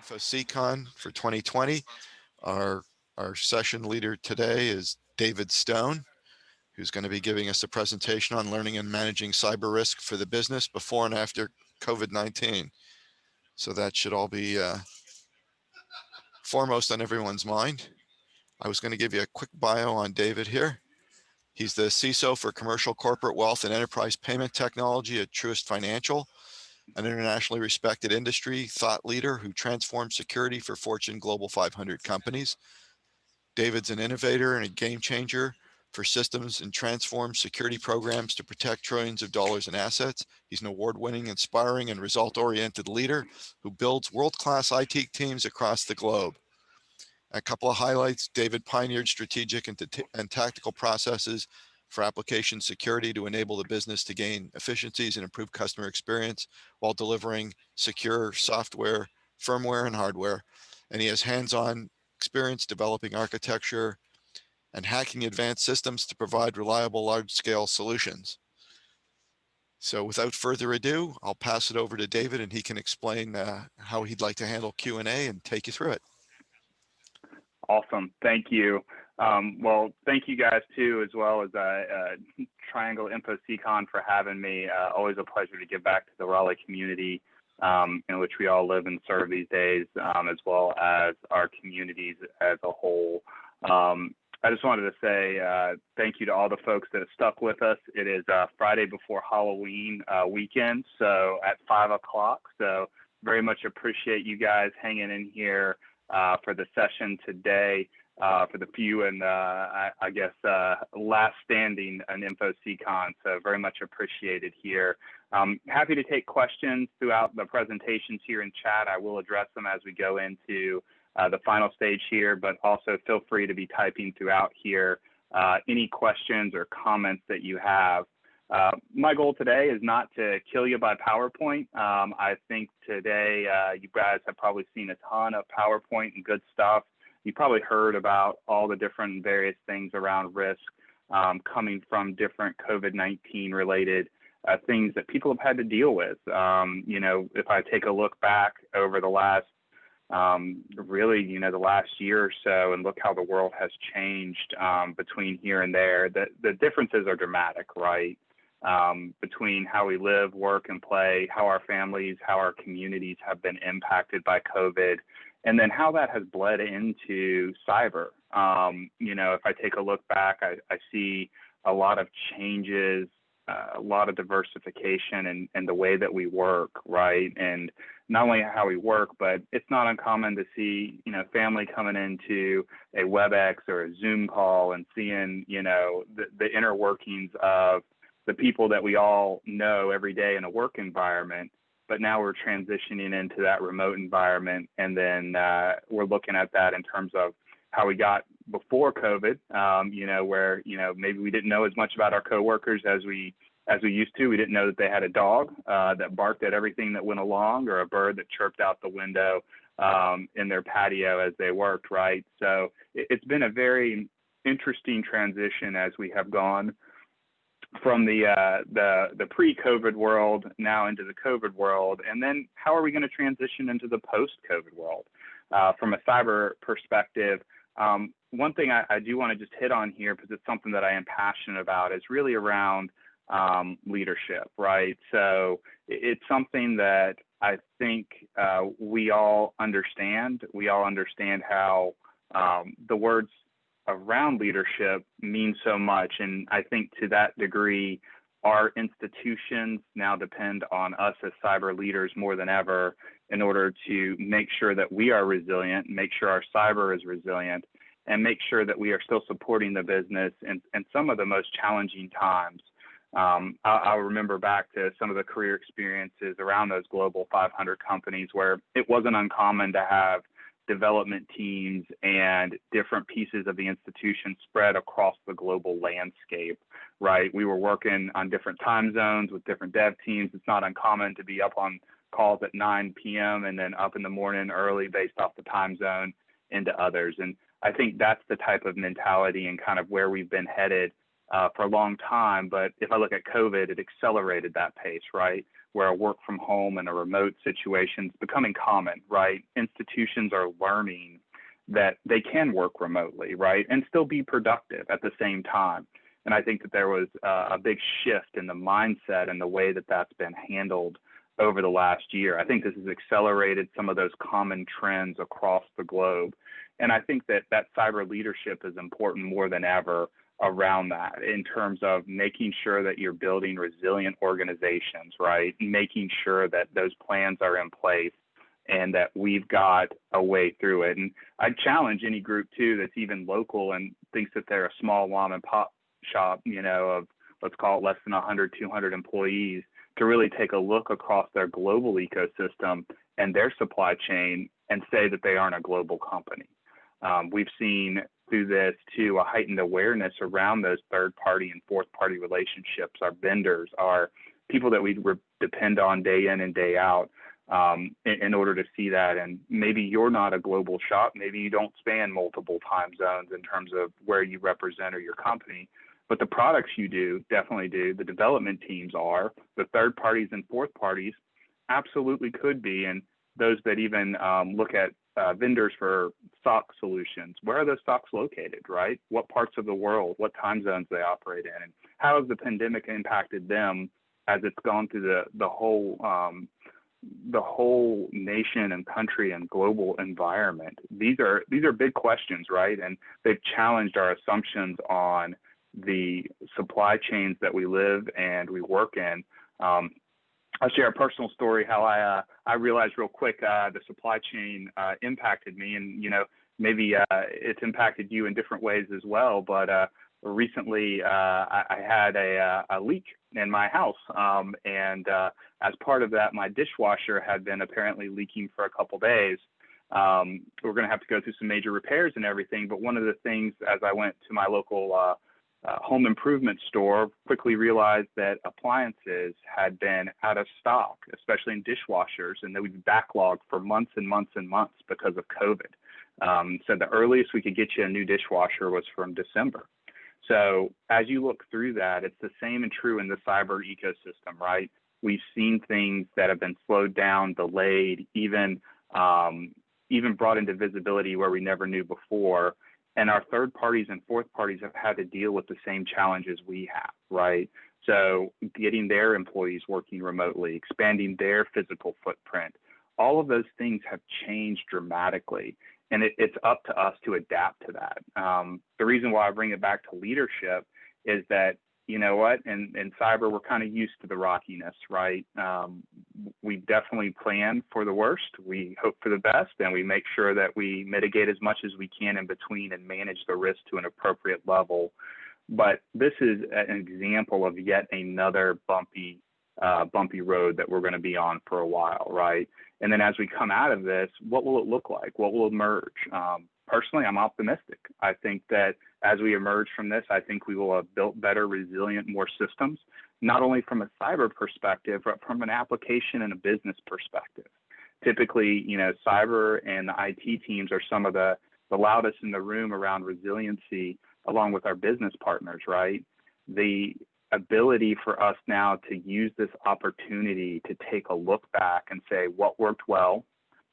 InfoSeCon for 2020. Our, our session leader today is David Stone, who's going to be giving us a presentation on learning and managing cyber risk for the business before and after COVID-19. So that should all be foremost on everyone's mind. I was going to give you a quick bio on David here. He's the CISO for Commercial Corporate Wealth and Enterprise Payment Technology at Truist Financial, an internationally respected industry thought leader who transforms security for Fortune Global 500 companies. David's an innovator and a game changer for systems and transforms security programs to protect trillions of dollars in assets. He's an award-winning, inspiring, and result-oriented leader who builds world-class IT teams across the globe. A couple of highlights: David pioneered strategic and tactical processes for application security to enable the business to gain efficiencies and improve customer experience while delivering secure software, firmware, and hardware. And he has hands-on experience developing architecture and hacking advanced systems to provide reliable large-scale solutions. So without further ado, I'll pass it over to David and he can explain how he'd like to handle Q&A and take you through it. Awesome. Thank you. Well, thank you guys too, as well as Triangle InfoSeCon for having me. Always a pleasure to give back to the Raleigh community in which we all live and serve these days, as well as our communities as a whole. I just wanted to say thank you to all the folks that have stuck with us. It is Friday before Halloween weekend, so at 5 o'clock. So very much appreciate you guys hanging in here for the session today, for the few and I guess last standing on InfoSeCon. So very much appreciated here. Happy to take questions throughout the presentations here in chat. I will address them as we go into the final stage here, but also feel free to be typing throughout here any questions or comments that you have. My goal today is not to kill you by PowerPoint. I think today you guys have probably seen a ton of PowerPoint and good stuff. You probably heard about all the different various things around risk coming from different COVID-19 related things that people have had to deal with. You know, if I take a look back over the last really, you know, the last year or so and look how the world has changed between here and there, the differences are dramatic, right? Between how we live, work, and play, how our families, how our communities have been impacted by COVID, and then how that has bled into cyber. You know, if I take a look back, I see a lot of changes, a lot of diversification in the way that we work, right? And not only how we work, but it's not uncommon to see, you know, family coming into a WebEx or a Zoom call and seeing, you know, the inner workings of the people that we all know every day in a work environment, but now we're transitioning into that remote environment. And then we're looking at that in terms of how we got before COVID, you know, where, you know, maybe we didn't know as much about our coworkers as we used to. We didn't know that they had a dog that barked at everything that went along, or a bird that chirped out the window in their patio as they worked, right? So it's been a very interesting transition as we have gone from the pre-COVID world now into the COVID world, and then how are we going to transition into the post-COVID world? From a cyber perspective, one thing I do want to just hit on here, because it's something that I am passionate about, is really around leadership, right? So it's something that I think we all understand. We all understand how the words around leadership mean so much. And I think to that degree, our institutions now depend on us as cyber leaders more than ever in order to make sure that we are resilient, make sure our cyber is resilient, and make sure that we are still supporting the business in some of the most challenging times. I'll remember back to some of the career experiences around those global 500 companies where it wasn't uncommon to have development teams and different pieces of the institution spread across the global landscape, right? We were working on different time zones with different dev teams. It's not uncommon to be up on calls at 9 p.m. and then up in the morning early based off the time zone into others. And I think that's the type of mentality and kind of where we've been headed for a long time. But if I look at COVID, it accelerated that pace, right? where a work from home and a remote situation is becoming common, right? Institutions are learning that they can work remotely, right, and still be productive at the same time. And I think that there was a big shift in the mindset and the way that that's been handled over the last year. I think this has accelerated some of those common trends across the globe. And I think that that cyber leadership is important more than ever around that, in terms of making sure that you're building resilient organizations, right? Making sure that those plans are in place and that we've got a way through it. And I challenge any group too that's even local and thinks that they're a small mom and pop shop, you know, of let's call it less than 100, 200 employees, to really take a look across their global ecosystem and their supply chain and say that they aren't a global company. We've seen through this too a heightened awareness around those third party and fourth party relationships, our vendors, our people that we depend on day in and day out, in order to see that. And maybe you're not a global shop, maybe you don't span multiple time zones in terms of where you represent or your company, but the products you do definitely do. The development teams are, the third parties and fourth parties absolutely could be. And those that even look at vendors for SOC solutions, where are those SOCs located, right? What parts of the world, what time zones they operate in, and how has the pandemic impacted them as it's gone through the whole nation and country and global environment? These are big questions, right? And they've challenged our assumptions on the supply chains that we live and we work in. I'll share a personal story how I realized real quick the supply chain impacted me, and you know, maybe it's impacted you in different ways as well. But recently I had a leak in my house, and as part of that, my dishwasher had been apparently leaking for a couple days. We're going to have to go through some major repairs and everything. But one of the things, as I went to my local home improvement store, quickly realized that appliances had been out of stock, especially in dishwashers, and they would backlog for months and months and months because of COVID. So the earliest we could get you a new dishwasher was from December. So as you look through that, it's the same and true in the cyber ecosystem, right? We've seen things that have been slowed down, delayed, even brought into visibility where we never knew before. And our third parties and fourth parties have had to deal with the same challenges we have, right? So getting their employees working remotely, expanding their physical footprint, all of those things have changed dramatically. And it's up to us to adapt to that. The reason why I bring it back to leadership is that, you know what, in cyber, we're kind of used to the rockiness, right? We definitely plan for the worst, we hope for the best, and we make sure that we mitigate as much as we can in between and manage the risk to an appropriate level. But this is an example of yet another bumpy road that we're going to be on for a while, right? And then as we come out of this, what will it look like? What will emerge? Personally, I'm optimistic. I think that as we emerge from this, I think we will have built better, resilient, more systems, not only from a cyber perspective, but from an application and a business perspective. Typically, you know, cyber and the IT teams are some of the loudest in the room around resiliency, along with our business partners, right? The ability for us now to use this opportunity to take a look back and say what worked well,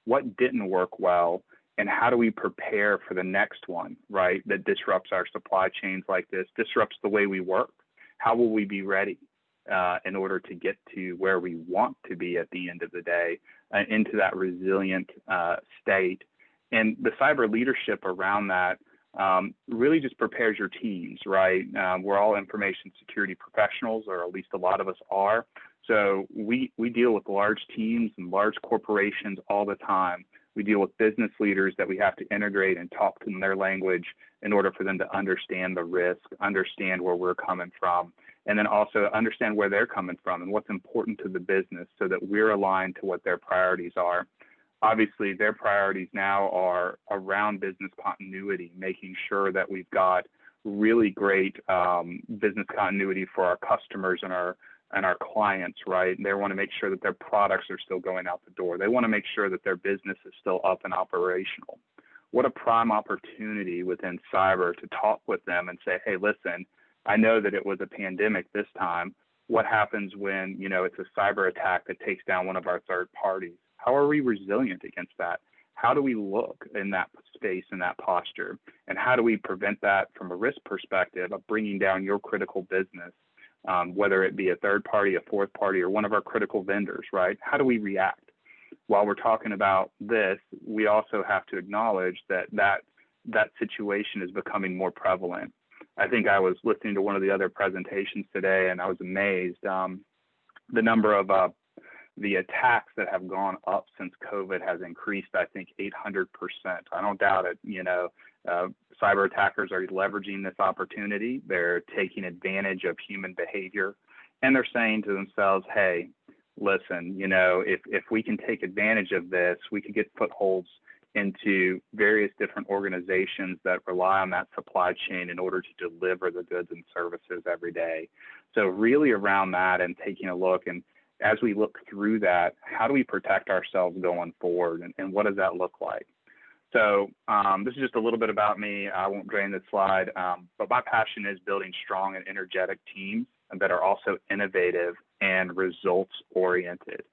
what didn't work well, and how do we prepare for the next one, right? That disrupts our supply chains like this, disrupts the way we work. How will we be ready in order to get to where we want to be at the end of the day, into that resilient state? And the cyber leadership around that really just prepares your teams, right? We're all information security professionals, or at least a lot of us are. So we deal with large teams and large corporations all the time. We deal with business leaders that we have to integrate and talk in their language in order for them to understand the risk, understand where we're coming from, and then also understand where they're coming from and what's important to the business so that we're aligned to what their priorities are. Obviously, their priorities now are around business continuity, making sure that we've got really great business continuity for our customers and our clients, right? They want to make sure that their products are still going out the door. They want to make sure that their business is still up and operational. What a prime opportunity within cyber to talk with them and say, hey, listen, I know that it was a pandemic this time. What happens when, it's a cyber attack that takes down one of our third parties? How are we resilient against that? How do we look in that space, in that posture? And how do we prevent that from a risk perspective of bringing down your critical business, whether it be a third party, a fourth party, or one of our critical vendors, right? How do we react? While we're talking about this, we also have to acknowledge that situation is becoming more prevalent. I think I was listening to one of the other presentations today, and I was amazed. The number of the attacks that have gone up since COVID has increased, I think, 800%. I don't doubt it. Cyber attackers are leveraging this opportunity. They're taking advantage of human behavior, and they're saying to themselves, hey, listen, if we can take advantage of this, we could get footholds into various different organizations that rely on that supply chain in order to deliver the goods and services every day. So really around that and taking a look, and as we look through that, how do we protect ourselves going forward, and what does that look like? So this is just a little bit about me. I won't drain this slide, but my passion is building strong and energetic teams that are also innovative and results oriented.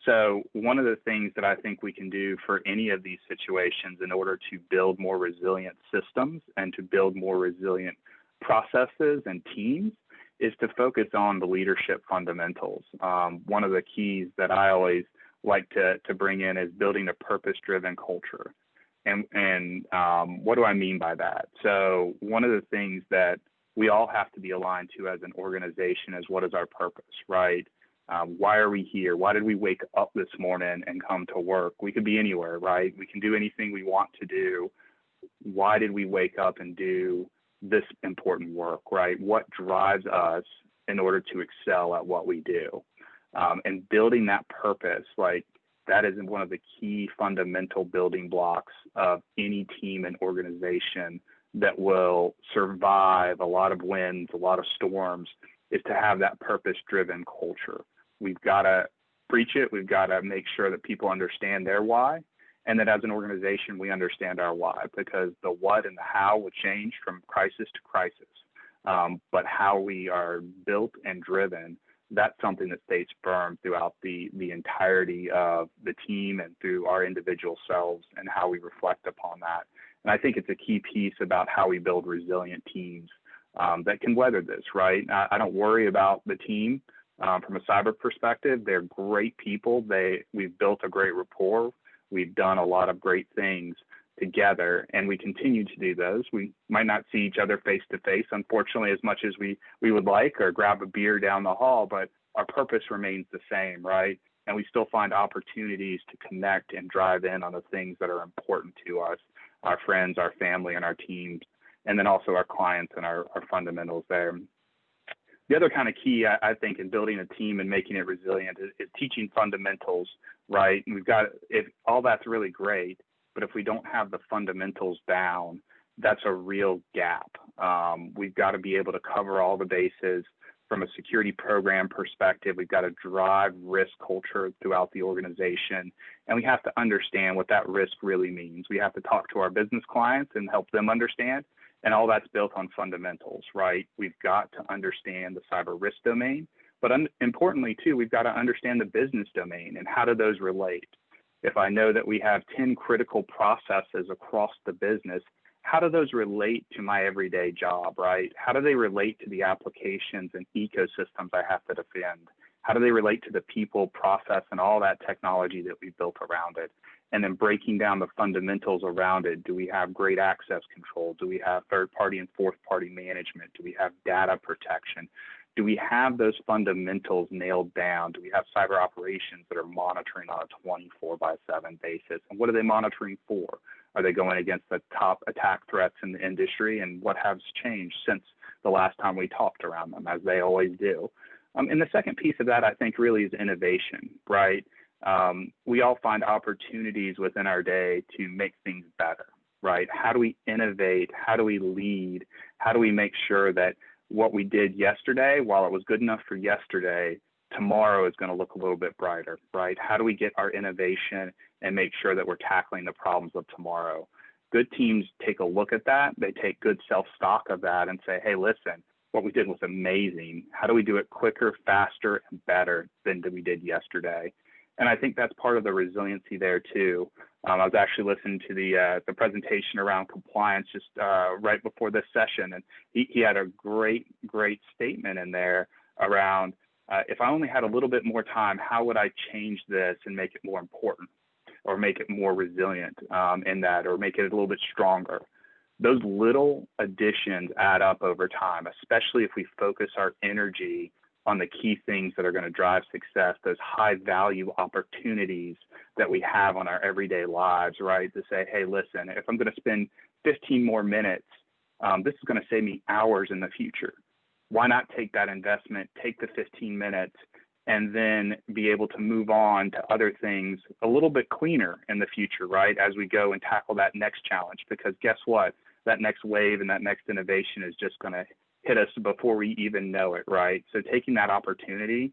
So one of the things that I think we can do for any of these situations in order to build more resilient systems and to build more resilient processes and teams is to focus on the leadership fundamentals. One of the keys that I always like to bring in is building a purpose-driven culture. And what do I mean by that? So one of the things that we all have to be aligned to as an organization is, what is our purpose, right? Why are we here? Why did we wake up this morning and come to work? We could be anywhere, right? We can do anything we want to do. Why did we wake up and do this important work, right? What drives us in order to excel at what we do? And building that purpose, like that is one of the key fundamental building blocks of any team and organization that will survive a lot of winds, a lot of storms, is to have that purpose-driven culture. We've got to preach it. We've got to make sure that people understand their why, and that as an organization, we understand our why, because the what and the how will change from crisis to crisis. But how we are built and driven, that's something that stays firm throughout the entirety of the team and through our individual selves and how we reflect upon that. And I think it's a key piece about how we build resilient teams that can weather this, right? I don't worry about the team from a cyber perspective. They're great people. We've built a great rapport. We've done a lot of great things together, and we continue to do those. We might not see each other face to face, unfortunately, as much as we would like, or grab a beer down the hall, but our purpose remains the same, right? And we still find opportunities to connect and drive in on the things that are important to us, our friends, our family, and our teams, and then also our clients and our fundamentals there. The other kind of key, I think, in building a team and making it resilient is teaching fundamentals, right? And if all that's really great, but if we don't have the fundamentals down, that's a real gap. We've got to be able to cover all the bases from a security program perspective. We've got to drive risk culture throughout the organization, and we have to understand what that risk really means. We have to talk to our business clients and help them understand. And all that's built on fundamentals, right? We've got to understand the cyber risk domain, but importantly too, we've got to understand the business domain and how do those relate. If I know that we have 10 critical processes across the business, how do those relate to my everyday job, right? How do they relate to the applications and ecosystems I have to defend? How do they relate to the people, process, and all that technology that we built around it? And then breaking down the fundamentals around it. Do we have great access control? Do we have third-party and fourth-party management? Do we have data protection? Do we have those fundamentals nailed down? Do we have cyber operations that are monitoring on a 24/7 basis? And what are they monitoring for? Are they going against the top attack threats in the industry? And what has changed since the last time we talked around them, as they always do? And the second piece of that, I think, really is innovation, right? We all find opportunities within our day to make things better, right? How do we innovate? How do we lead? How do we make sure that what we did yesterday, while it was good enough for yesterday, tomorrow is going to look a little bit brighter, right? How do we get our innovation and make sure that we're tackling the problems of tomorrow? Good teams take a look at that. They take good self-stock of that and say, hey, listen, what we did was amazing. How do we do it quicker, faster, and better than we did yesterday? And I think that's part of the resiliency there too. I was actually listening to the presentation around compliance just right before this session, and he had a great statement in there around if I only had a little bit more time, how would I change this and make it more important, or make it more resilient in that, or make it a little bit stronger? Those little additions add up over time, especially if we focus our energy on the key things that are going to drive success, those high value opportunities that we have on our everyday lives, right? To say, hey, listen, if I'm going to spend 15 more minutes, this is going to save me hours in the future. Why not take that investment, take the 15 minutes, and then be able to move on to other things a little bit cleaner in the future, right? As we go and tackle that next challenge, because guess what? That next wave and that next innovation is just going to hit us before we even know it, right? So taking that opportunity,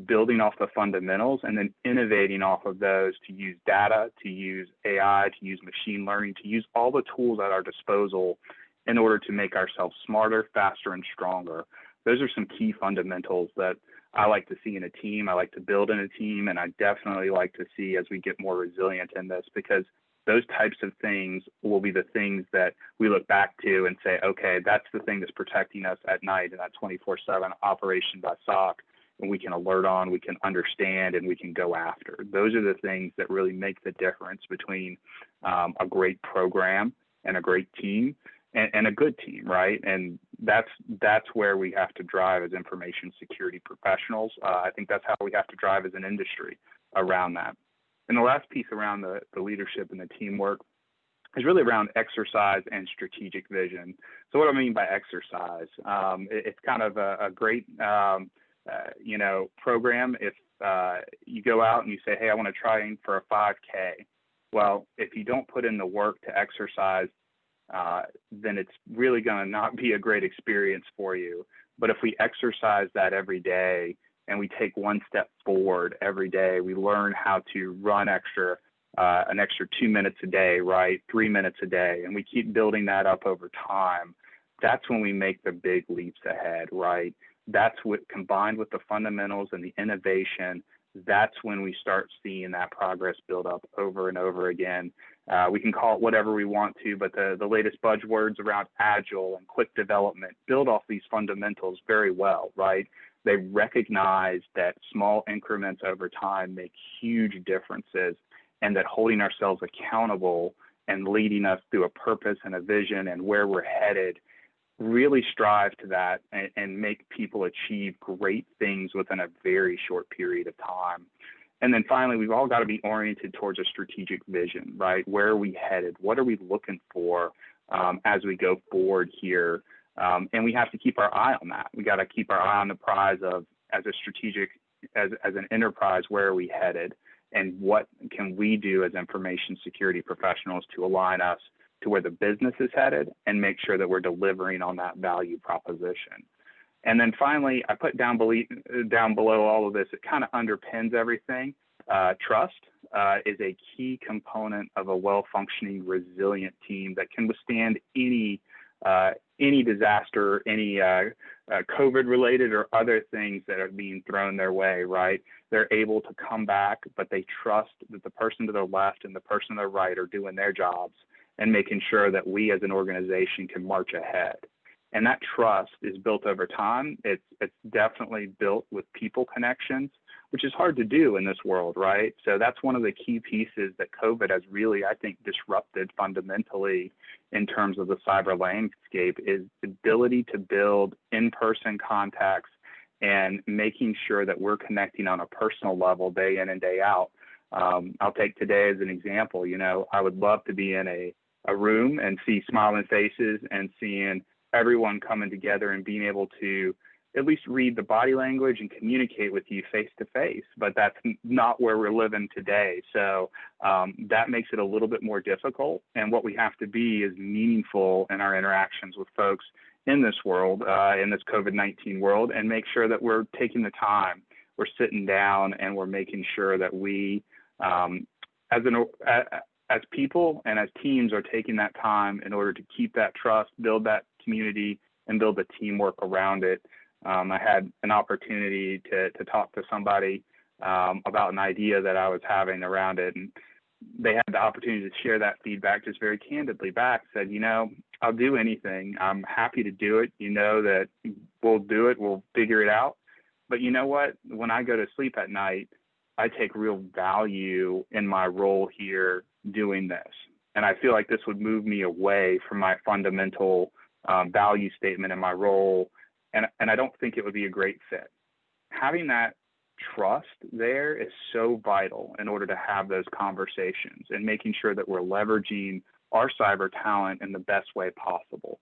building off the fundamentals, and then innovating off of those to use data, to use AI, to use machine learning, to use all the tools at our disposal in order to make ourselves smarter, faster, and stronger. Those are some key fundamentals that I like to see in a team. I like to build in a team, and I definitely like to see as we get more resilient in this, because those types of things will be the things that we look back to and say, okay, that's the thing that's protecting us at night in that 24/7 operation by SOC, and we can alert on, we can understand, and we can go after. Those are the things that really make the difference between a great program and a great team and a good team, right? And that's where we have to drive as information security professionals. I think that's how we have to drive as an industry around that. And the last piece around the leadership and the teamwork is really around exercise and strategic vision. So what do I mean by exercise? It's kind of a great, program if you go out and you say, hey, I want to train for a 5K. Well, if you don't put in the work to exercise, then it's really going to not be a great experience for you. But if we exercise that every day, and we take one step forward every day, we learn how to run an extra 2 minutes a day, right? 3 minutes a day, and we keep building that up over time. That's when we make the big leaps ahead, right? That's what, combined with the fundamentals and the innovation, that's when we start seeing that progress build up over and over again. We can call it whatever we want to, but the latest buzzwords around agile and quick development build off these fundamentals very well, right? They recognize that small increments over time make huge differences, and that holding ourselves accountable and leading us through a purpose and a vision and where we're headed really strive to that and make people achieve great things within a very short period of time. And then finally, we've all got to be oriented towards a strategic vision, right? Where are we headed? What are we looking for as we go forward here? And we have to keep our eye on that. We got to keep our eye on the prize of, as an enterprise, where are we headed? And what can we do as information security professionals to align us to where the business is headed and make sure that we're delivering on that value proposition? And then finally, I put down below all of this, it kind of underpins everything. Trust is a key component of a well-functioning, resilient team that can withstand any disaster, any COVID-related or other things that are being thrown their way, right? They're able to come back, but they trust that the person to their left and the person to their right are doing their jobs and making sure that we as an organization can march ahead. And that trust is built over time. It's definitely built with people connections, which is hard to do in this world, right? So that's one of the key pieces that COVID has really, I think, disrupted fundamentally in terms of the cyber landscape, is the ability to build in-person contacts and making sure that we're connecting on a personal level day in and day out. I'll take today as an example. I would love to be in a room and see smiling faces and seeing everyone coming together and being able to at least read the body language and communicate with you face to face, but that's not where we're living today. So that makes it a little bit more difficult. And what we have to be is meaningful in our interactions with folks in this world, in this COVID-19 world, and make sure that we're taking the time, we're sitting down, and we're making sure that we, as people and as teams, are taking that time in order to keep that trust, build that community, and build a teamwork around it. I had an opportunity to talk to somebody about an idea that I was having around it, and they had the opportunity to share that feedback just very candidly back, said, I'll do anything. I'm happy to do it. That we'll do it. We'll figure it out. But you know what? When I go to sleep at night, I take real value in my role here doing this. And I feel like this would move me away from my fundamental value statement in my role. And I don't think it would be a great fit. Having that trust there is so vital in order to have those conversations and making sure that we're leveraging our cyber talent in the best way possible.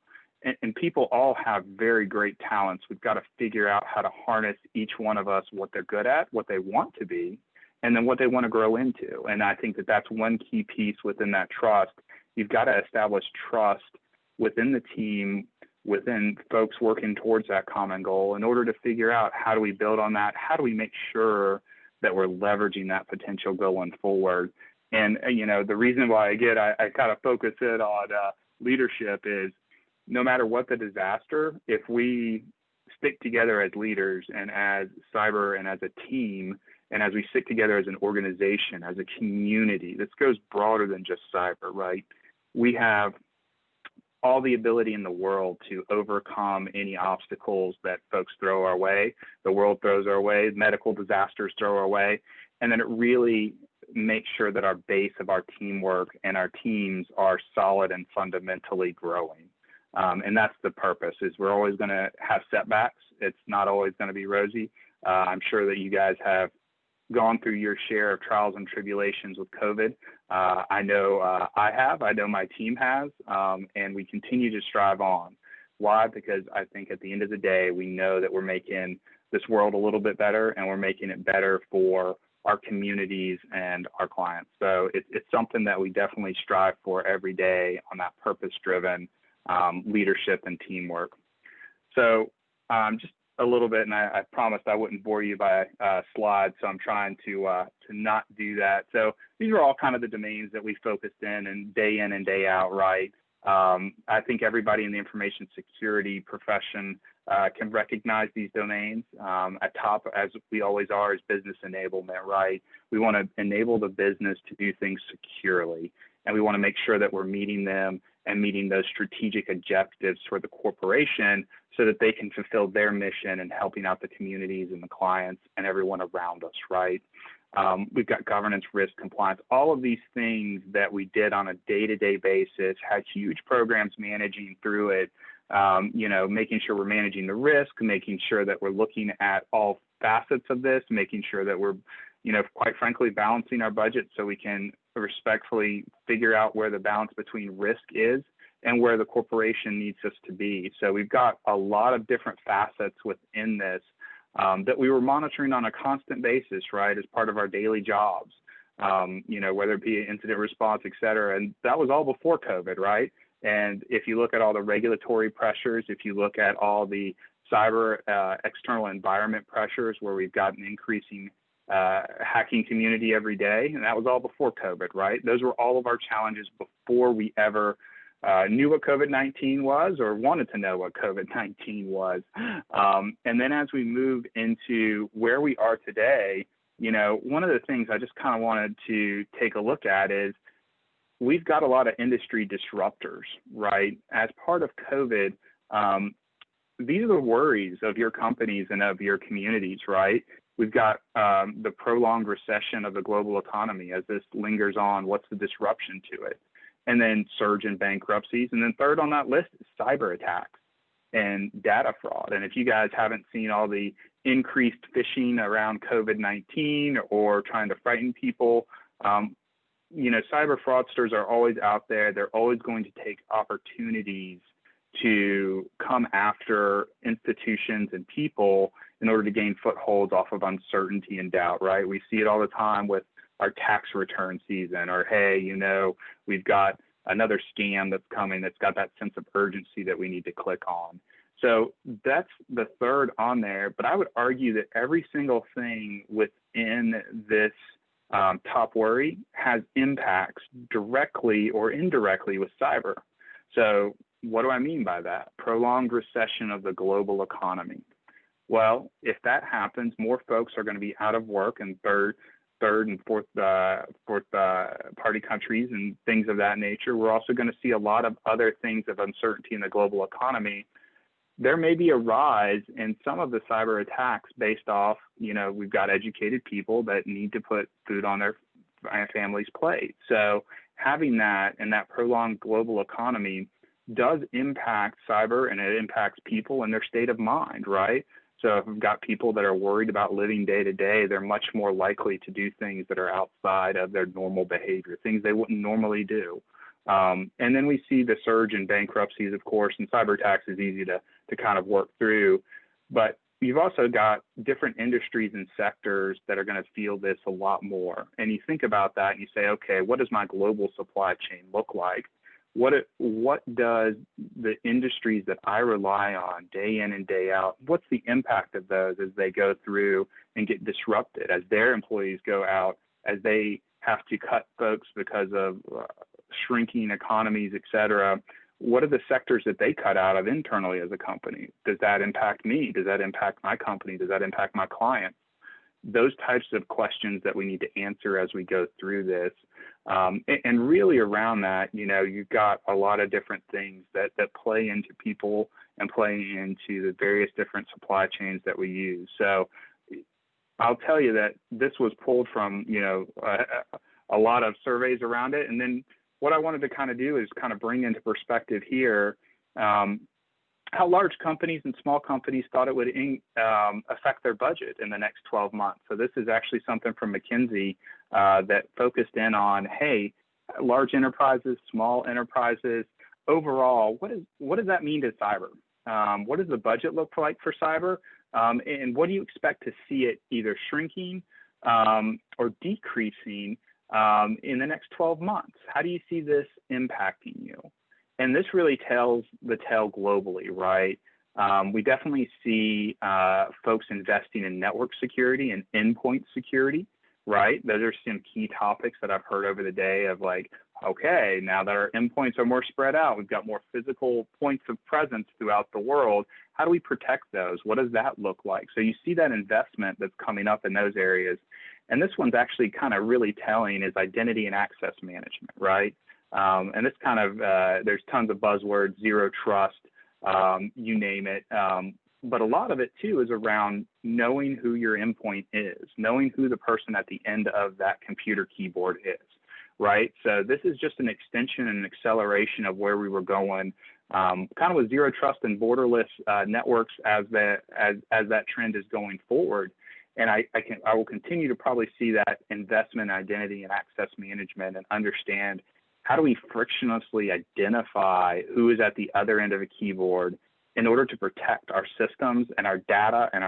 And people all have very great talents. We've got to figure out how to harness each one of us, what they're good at, what they want to be, and then what they want to grow into. And I think that that's one key piece within that trust. You've got to establish trust within the team, within folks working towards that common goal in order to figure out how do we build on that? How do we make sure that we're leveraging that potential going forward? And, the reason why, again, I kind of focus it on leadership is no matter what the disaster, if we stick together as leaders and as cyber and as a team, and as we stick together as an organization, as a community, this goes broader than just cyber, right? We have all the ability in the world to overcome any obstacles that folks throw our way, the world throws our way, medical disasters throw our way, and then it really makes sure that our base of our teamwork and our teams are solid and fundamentally growing. And that's the purpose, is we're always going to have setbacks. It's not always going to be rosy. I'm sure that you guys have gone through your share of trials and tribulations with COVID. I know I know my team has, and we continue to strive on. Why? Because I think at the end of the day, we know that we're making this world a little bit better, and we're making it better for our communities and our clients. So it's something that we definitely strive for every day on that purpose-driven leadership and teamwork. So just a little bit, and I promised I wouldn't bore you by slides, so I'm trying to not do that. So these are all kind of the domains that we focused in and day out, right? I think everybody in the information security profession can recognize these domains. At top, as we always are, is business enablement, right? We want to enable the business to do things securely, and we want to make sure that we're meeting them and meeting those strategic objectives for the corporation so that they can fulfill their mission and helping out the communities and the clients and everyone around us, right? We've got governance, risk, compliance, all of these things that we did on a day-to-day basis, had huge programs managing through it, making sure we're managing the risk, making sure that we're looking at all facets of this, making sure that we're, quite frankly, balancing our budget so we can respectfully figure out where the balance between risk is and where the corporation needs us to be. So we've got a lot of different facets within this that we were monitoring on a constant basis, right, as part of our daily jobs, whether it be incident response, et cetera. And that was all before COVID, right? And if you look at all the regulatory pressures, if you look at all the cyber external environment pressures where we've got an increasing hacking community every day, and that was all before COVID, right? Those were all of our challenges before we ever knew what COVID-19 was or wanted to know what COVID-19 was. And then as we move into where we are today, one of the things I just kind of wanted to take a look at is we've got a lot of industry disruptors, right? As part of COVID, these are the worries of your companies and of your communities, right? We've got the prolonged recession of the global economy as this lingers on. What's the disruption to it? And then surge in bankruptcies. And then third on that list is cyber attacks and data fraud. And if you guys haven't seen all the increased phishing around COVID-19 or trying to frighten people, cyber fraudsters are always out there. They're always going to take opportunities to come after institutions and people in order to gain footholds off of uncertainty and doubt, right? We see it all the time with our tax return season, or, hey, we've got another scam that's coming that's got that sense of urgency that we need to click on. So that's the third on there. But I would argue that every single thing within this top worry has impacts directly or indirectly with cyber. So, what do I mean by that? Prolonged recession of the global economy. Well, if that happens, more folks are going to be out of work in third and fourth party countries and things of that nature. We're also going to see a lot of other things of uncertainty in the global economy. There may be a rise in some of the cyber attacks based off, we've got educated people that need to put food on their family's plate. So having that and that prolonged global economy does impact cyber, and it impacts people and their state of mind, right? So if we've got people that are worried about living day to day, they're much more likely to do things that are outside of their normal behavior, things they wouldn't normally do. And then we see the surge in bankruptcies, of course, and cyber attacks is easy to kind of work through. But you've also got different industries and sectors that are going to feel this a lot more. And you think about that and you say, okay, what does my global supply chain look like? What does the industries that I rely on day in and day out, what's the impact of those as they go through and get disrupted, as their employees go out, as they have to cut folks because of shrinking economies, et cetera? What are the sectors that they cut out of internally as a company? Does that impact me? Does that impact my company? Does that impact my clients? Those types of questions that we need to answer as we go through this. And really around that, you've got a lot of different things that play into people and play into the various different supply chains that we use. So I'll tell you that this was pulled from, a lot of surveys around it. And then what I wanted to kind of do is kind of bring into perspective here how large companies and small companies thought it would affect their budget in the next 12 months. So this is actually something from McKinsey that focused in on, hey, large enterprises, small enterprises, overall, what does that mean to cyber? What does the budget look like for cyber? And what do you expect to see it either shrinking or decreasing in the next 12 months? How do you see this impacting you? And this really tells the tale globally, right? We definitely see folks investing in network security and endpoint security, right? Those are some key topics that I've heard over the day of like, okay, now that our endpoints are more spread out, we've got more physical points of presence throughout the world. How do we protect those? What does that look like? So you see that investment that's coming up in those areas. And this one's actually kind of really telling is identity and access management, right? And this kind of, there's tons of buzzwords, zero trust, you name it. But a lot of it too is around knowing who your endpoint is, knowing who the person at the end of that computer keyboard is, right? So this is just an extension and an acceleration of where we were going, kind of with zero trust and borderless networks as that trend is going forward. And I will continue to probably see that investment in identity and access management and understand how do we frictionlessly identify who is at the other end of a keyboard in order to protect our systems and our data and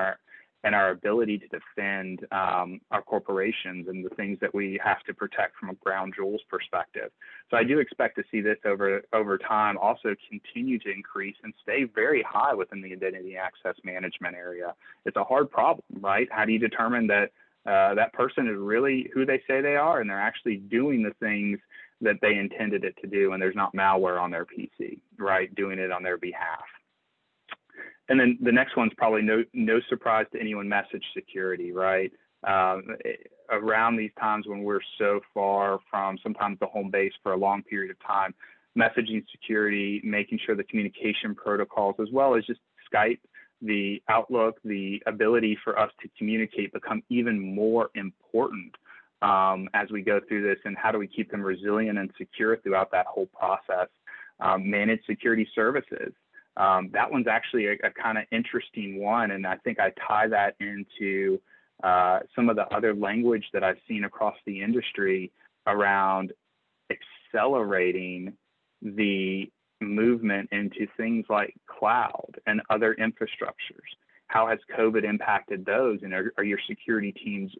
our ability to defend our corporations and the things that we have to protect from a ground jewels perspective. So I do expect to see this over time also continue to increase and stay very high within the identity access management area. It's a hard problem, right? How do you determine that that person is really who they say they are and they're actually doing the things that they intended it to do, and there's not malware on their PC, right, doing it on their behalf. And then the next one's probably no surprise to anyone, message security, right? Around these times when we're so far from sometimes the home base for a long period of time, messaging security, making sure the communication protocols, as well as just Skype, the Outlook, the ability for us to communicate become even more important as we go through this, and how do we keep them resilient and secure throughout that whole process. Managed security services. That one's actually a kind of interesting one, and I think I tie that into some of the other language that I've seen across the industry around accelerating the movement into things like cloud and other infrastructures. How has COVID impacted those, and are your security teams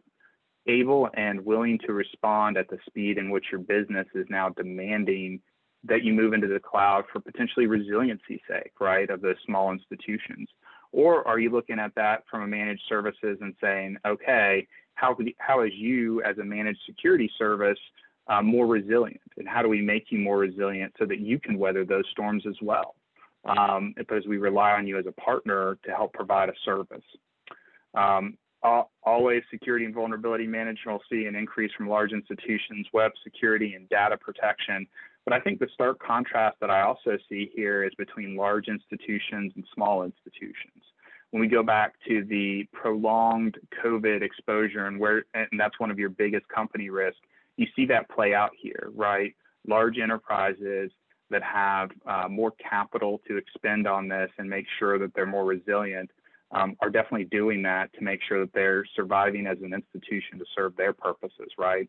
able and willing to respond at the speed in which your business is now demanding that you move into the cloud for potentially resiliency's sake, right, of those small institutions? Or are you looking at that from a managed services and saying, okay, how is you as a managed security service more resilient? And how do we make you more resilient so that you can weather those storms as well? because we rely on you as a partner to help provide a service. Always security and vulnerability management will see an increase from large institutions, web security and data protection. But I think the stark contrast that I also see here is between large institutions and small institutions. When we go back to the prolonged COVID exposure and that's one of your biggest company risks, you see that play out here, right? Large enterprises that have more capital to expend on this and make sure that they're more resilient are definitely doing that to make sure that they're surviving as an institution to serve their purposes, right?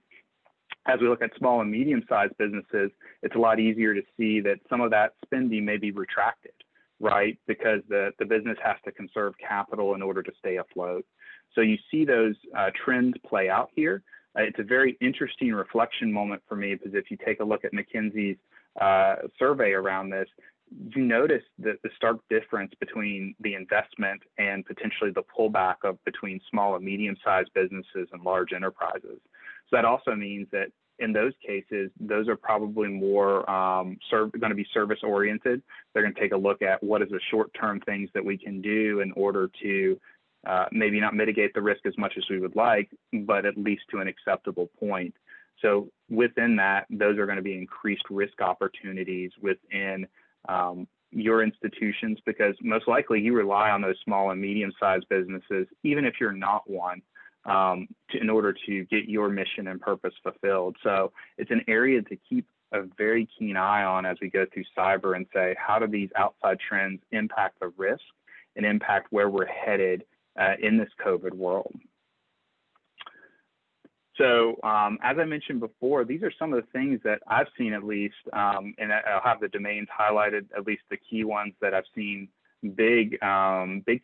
As we look at small and medium-sized businesses, it's a lot easier to see that some of that spending may be retracted, right? Because the business has to conserve capital in order to stay afloat. So you see those trends play out here. It's a very interesting reflection moment for me, because if you take a look at McKinsey's survey around this, you notice that the stark difference between the investment and potentially the pullback of between small and medium-sized businesses and large enterprises. So that also means that in those cases, those are probably more going to be service-oriented. They're going to take a look at what is the short-term things that we can do in order to maybe not mitigate the risk as much as we would like, but at least to an acceptable point. So within that, those are going to be increased risk opportunities within your institutions, because most likely you rely on those small and medium-sized businesses, even if you're not one, in order to get your mission and purpose fulfilled. So it's an area to keep a very keen eye on as we go through cyber and say, how do these outside trends impact the risk and impact where we're headed in this COVID world? So as I mentioned before, these are some of the things that I've seen, at least, and I'll have the domains highlighted, at least the key ones that I've seen big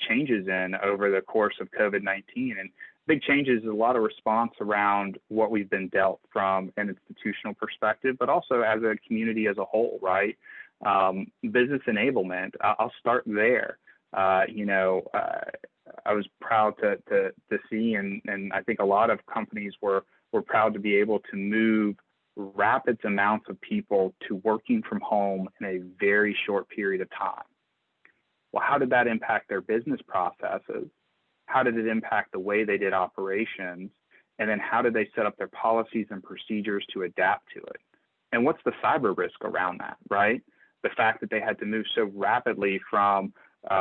changes in over the course of COVID-19. And big changes is a lot of response around what we've been dealt from an institutional perspective, but also as a community as a whole, right? Business enablement, I'll start there. I was proud to see, and I think a lot of companies were proud to be able to move rapid amounts of people to working from home in a very short period of time. Well, how did that impact their business processes? How did it impact the way they did operations? And then how did they set up their policies and procedures to adapt to it? And what's the cyber risk around that, right? The fact that they had to move so rapidly from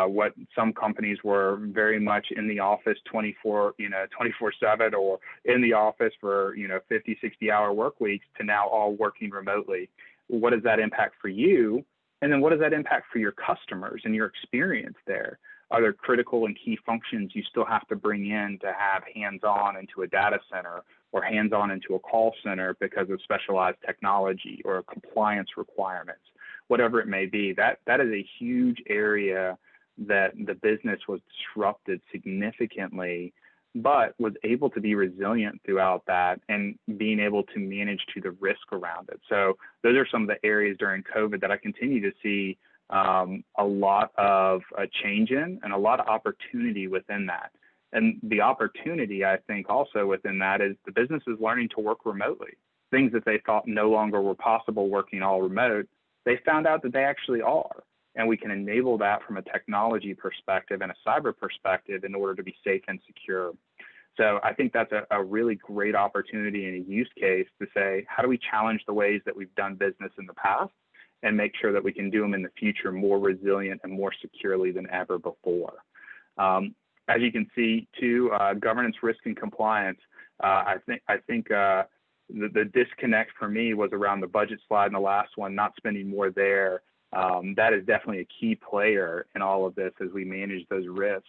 what some companies were very much in the office 24/7 or in the office for 50, 60-hour work weeks to now all working remotely. What does that impact for you? And then what does that impact for your customers and your experience there? Are there critical and key functions you still have to bring in to have hands-on into a data center or hands-on into a call center because of specialized technology or compliance requirements? Whatever it may be, that is a huge area that the business was disrupted significantly, but was able to be resilient throughout that and being able to manage to the risk around it. So those are some of the areas during COVID that I continue to see a lot of change in and a lot of opportunity within that. And the opportunity, I think, also within that is the business is learning to work remotely. Things that they thought no longer were possible working all remote, they found out that they actually are. And we can enable that from a technology perspective and a cyber perspective in order to be safe and secure. So I think that's a really great opportunity and a use case to say, how do we challenge the ways that we've done business in the past and make sure that we can do them in the future more resilient and more securely than ever before? As you can see, too, governance, risk, and compliance. I think the disconnect for me was around the budget slide in the last one, not spending more there. That is definitely a key player in all of this as we manage those risks.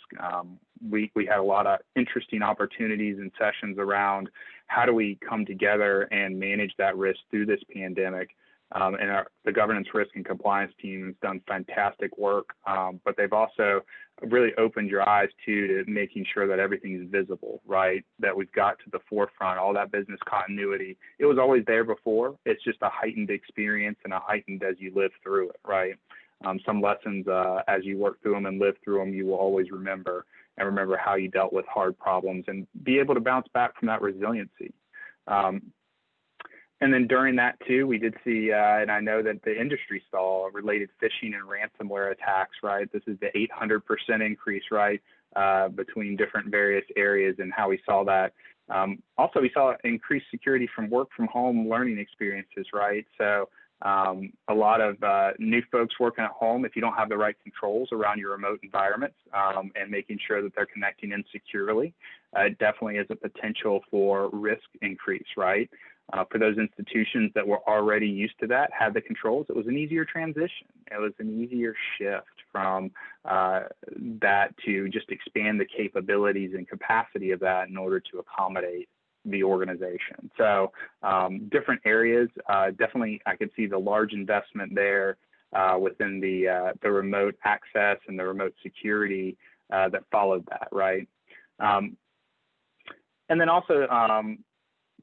We had a lot of interesting opportunities and sessions around how do we come together and manage that risk through this pandemic. And the governance, risk, and compliance team has done fantastic work, but they've also really opened your eyes to making sure that everything is visible, right? That we've got to the forefront, all that business continuity. It was always there before. It's just a heightened experience and a heightened as you live through it, right? Some lessons as you work through them and live through them, you will always remember and remember how you dealt with hard problems and be able to bounce back from that resiliency. And then during that too, we did see, and I know that the industry saw related phishing and ransomware attacks, right? This is the 800% increase, right, between different various areas and how we saw that. Also, we saw increased security from work from home learning experiences, right? So a lot of new folks working at home, if you don't have the right controls around your remote environments and making sure that they're connecting in securely, it definitely is a potential for risk increase, right? For those institutions that were already used to that, had the controls, it was an easier transition. It was an easier shift from that to just expand the capabilities and capacity of that in order to accommodate the organization. So different areas, definitely I could see the large investment there within the remote access and the remote security that followed that, right? And then also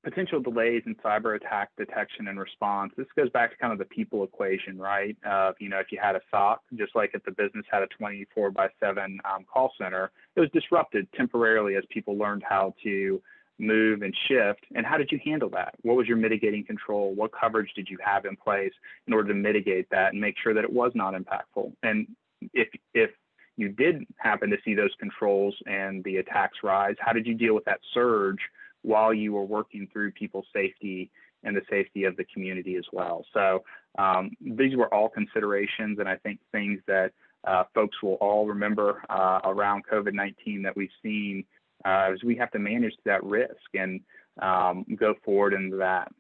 potential delays in cyber attack detection and response. This goes back to kind of the people equation, right? You know, if you had a SOC, just like if the business had a 24/7 call center, it was disrupted temporarily as people learned how to move and shift. And how did you handle that? What was your mitigating control? What coverage did you have in place in order to mitigate that and make sure that it was not impactful? And if you did happen to see those controls and the attacks rise, how did you deal with that surge while you were working through people's safety and the safety of the community as well? So these were all considerations, and I think things that folks will all remember around COVID-19 that we've seen is we have to manage that risk and go forward into that.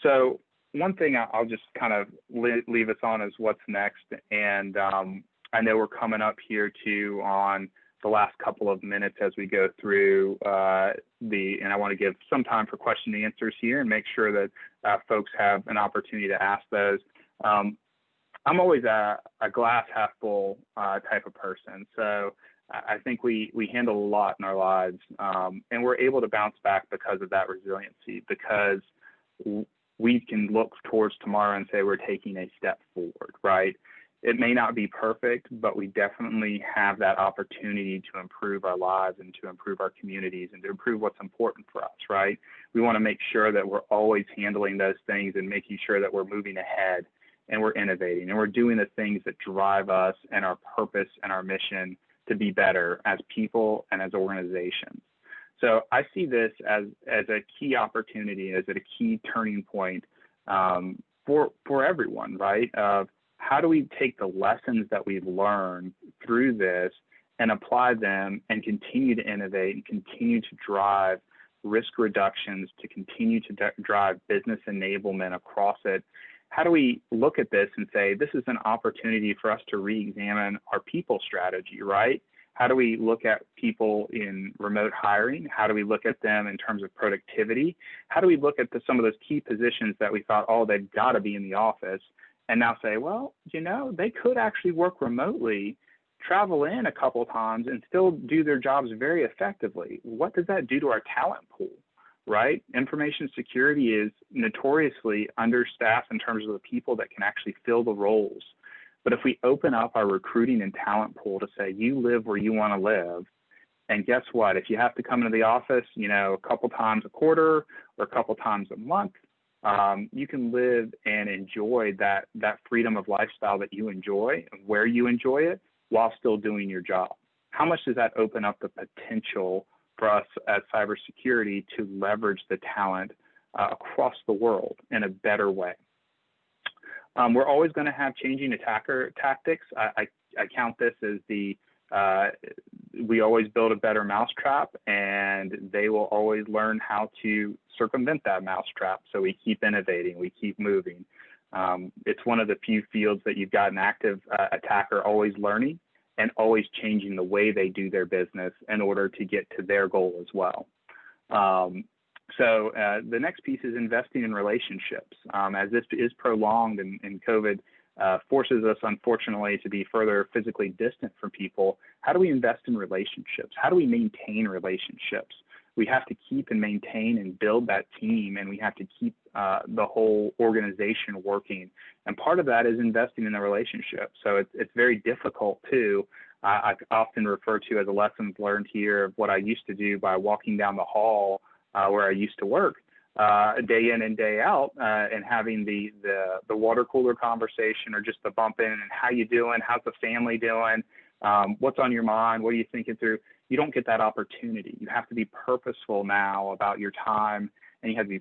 So one thing I'll just kind of leave us on is what's next. And I know we're coming up here too on the last couple of minutes as we go through and I want to give some time for question and answers here and make sure that folks have an opportunity to ask those. I'm always a glass half full type of person. So I think we handle a lot in our lives and we're able to bounce back because of that resiliency, because we can look towards tomorrow and say we're taking a step forward, right? It may not be perfect, but we definitely have that opportunity to improve our lives and to improve our communities and to improve what's important for us, right? We want to make sure that we're always handling those things and making sure that we're moving ahead and we're innovating and we're doing the things that drive us and our purpose and our mission to be better as people and as organizations. So I see this as a key opportunity, as a key turning point for everyone, right? How do we take the lessons that we've learned through this and apply them and continue to innovate and continue to drive risk reductions, to continue to drive business enablement across it? How do we look at this and say, this is an opportunity for us to re-examine our people strategy, right? How do we look at people in remote hiring? How do we look at them in terms of productivity? How do we look at some of those key positions that we thought, oh, they've got to be in the office, and now say, well, you know, they could actually work remotely, travel in a couple times, and still do their jobs very effectively? What does that do to our talent pool, right? Information security is notoriously understaffed in terms of the people that can actually fill the roles. But if we open up our recruiting and talent pool to say, you live where you want to live, and guess what? If you have to come into the office, you know, a couple times a quarter or a couple times a month, you can live and enjoy that freedom of lifestyle that you enjoy and where you enjoy it while still doing your job. How much does that open up the potential for us as cybersecurity to leverage the talent across the world in a better way? We're always going to have changing attacker tactics. I count this as we always build a better mousetrap, and they will always learn how to circumvent that mousetrap. So we keep innovating, we keep moving. It's one of the few fields that you've got an active attacker always learning and always changing the way they do their business in order to get to their goal as well. So the next piece is investing in relationships. As this is prolonged and COVID forces us, unfortunately, to be further physically distant from people, how do we invest in relationships? How do we maintain relationships? We have to keep and maintain and build that team, and we have to keep the whole organization working. And part of that is investing in the relationship. So it's very difficult too. I often refer to as a lessons learned here of what I used to do by walking down the hall where I used to work, day in and day out, and having the water cooler conversation or just the bump in and how you doing, how's the family doing, what's on your mind, what are you thinking through. You don't get that opportunity. You have to be purposeful now about your time, and you have to be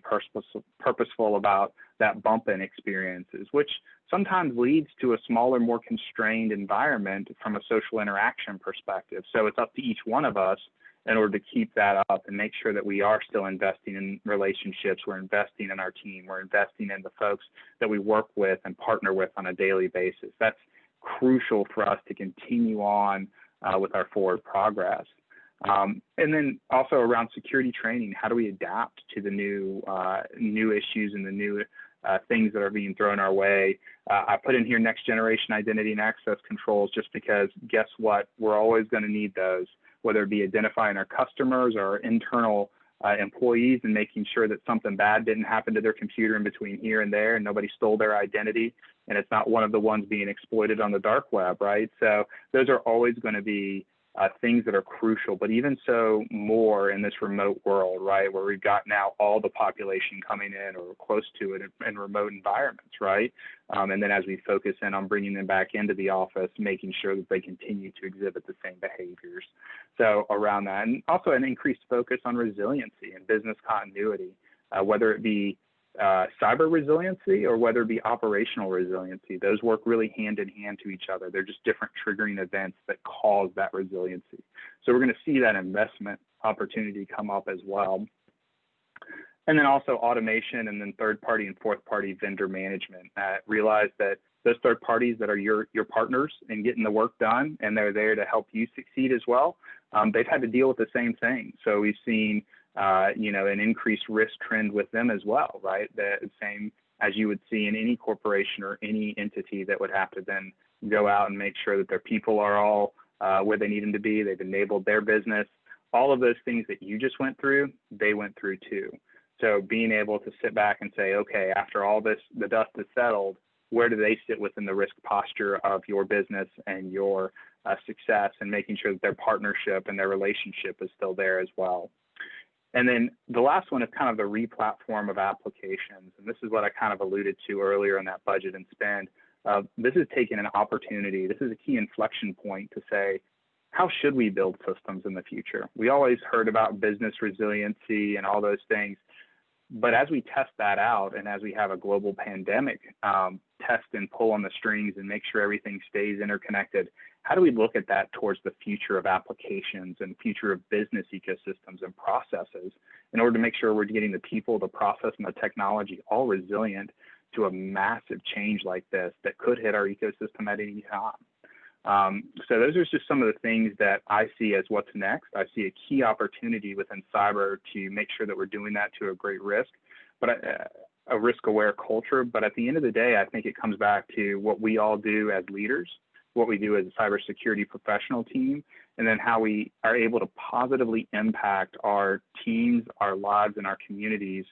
purposeful about that bump in experiences, which sometimes leads to a smaller, more constrained environment from a social interaction perspective. So it's up to each one of us in order to keep that up and make sure that we are still investing in relationships, we're investing in our team, we're investing in the folks that we work with and partner with on a daily basis. That's crucial for us to continue on with our forward progress. And then also around security training, how do we adapt to the new issues and the new things that are being thrown our way? I put in here next generation identity and access controls just because guess what? We're always going to need those, whether it be identifying our customers or our internal employees and making sure that something bad didn't happen to their computer in between here and there and nobody stole their identity and it's not one of the ones being exploited on the dark web, right? So those are always going to be things that are crucial, but even so more in this remote world, right, where we've got now all the population coming in or close to it in remote environments, right? And then as we focus in on bringing them back into the office, making sure that they continue to exhibit the same behaviors. So around that, and also an increased focus on resiliency and business continuity, whether it be cyber resiliency or whether it be operational resiliency. Those work really hand in hand to each other. They're just different triggering events that cause that resiliency. So we're going to see that investment opportunity come up as well. And then also automation and then third party and fourth party vendor management. Realize that those third parties that are your partners in getting the work done and they're there to help you succeed as well, they've had to deal with the same thing. So we've seen an increased risk trend with them as well, right? The same as you would see in any corporation or any entity that would have to then go out and make sure that their people are all where they need them to be. They've enabled their business. All of those things that you just went through, they went through too. So being able to sit back and say, okay, after all this, the dust is settled, where do they sit within the risk posture of your business and your success, and making sure that their partnership and their relationship is still there as well. And then the last one is kind of the re-platform of applications. And this is what I kind of alluded to earlier in that budget and spend. This is taking an opportunity. This is a key inflection point to say, how should we build systems in the future? We always heard about business resiliency and all those things. But as we test that out and as we have a global pandemic, test and pull on the strings and make sure everything stays interconnected, how do we look at that towards the future of applications and future of business ecosystems and processes in order to make sure we're getting the people, the process, and the technology all resilient to a massive change like this that could hit our ecosystem at any time? So those are just some of the things that I see as what's next. I see a key opportunity within cyber to make sure that we're doing that to a great risk, but a risk-aware culture. But at the end of the day, I think it comes back to what we all do as leaders, what we do as a cybersecurity professional team, and then how we are able to positively impact our teams, our lives, and our communities,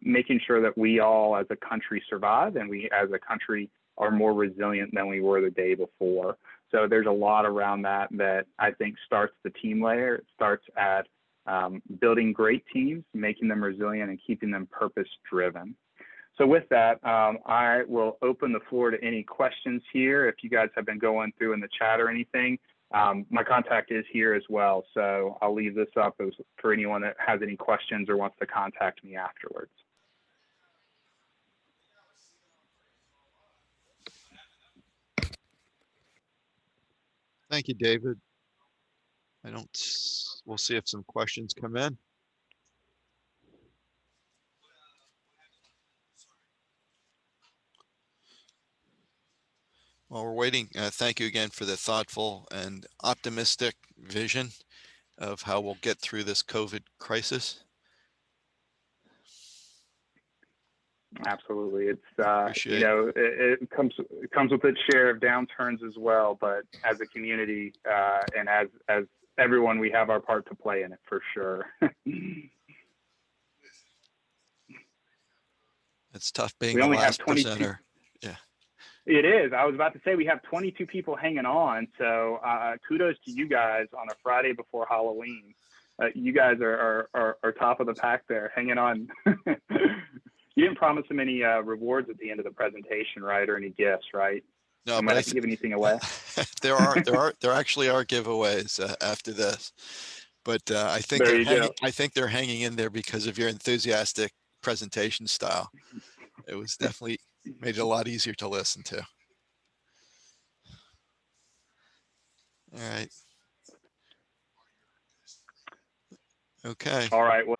making sure that we all as a country survive and we as a country are more resilient than we were the day before. So there's a lot around that that I think starts the team layer. It starts at building great teams, making them resilient, and keeping them purpose-driven. So with that, I will open the floor to any questions here. If you guys have been going through in the chat or anything, my contact is here as well. So I'll leave this up for anyone that has any questions or wants to contact me afterwards. Thank you, David. We'll see if some questions come in. While we're waiting, thank you again for the thoughtful and optimistic vision of how we'll get through this COVID crisis. Absolutely. It's, it comes with its share of downturns as well, but as a community and as everyone, we have our part to play in it for sure. It's tough being we the only last have 22 presenter. Yeah. It is. I was about to say we have 22 people hanging on. So kudos to you guys on a Friday before Halloween. You guys are top of the pack there, hanging on. You didn't promise them any rewards at the end of the presentation, right? Or any gifts, right? No, Am I but not give anything away? there actually are giveaways after this, but There you go. I think they're hanging in there because of your enthusiastic presentation style. It was definitely made it a lot easier to listen to. All right. Okay. All right. Well,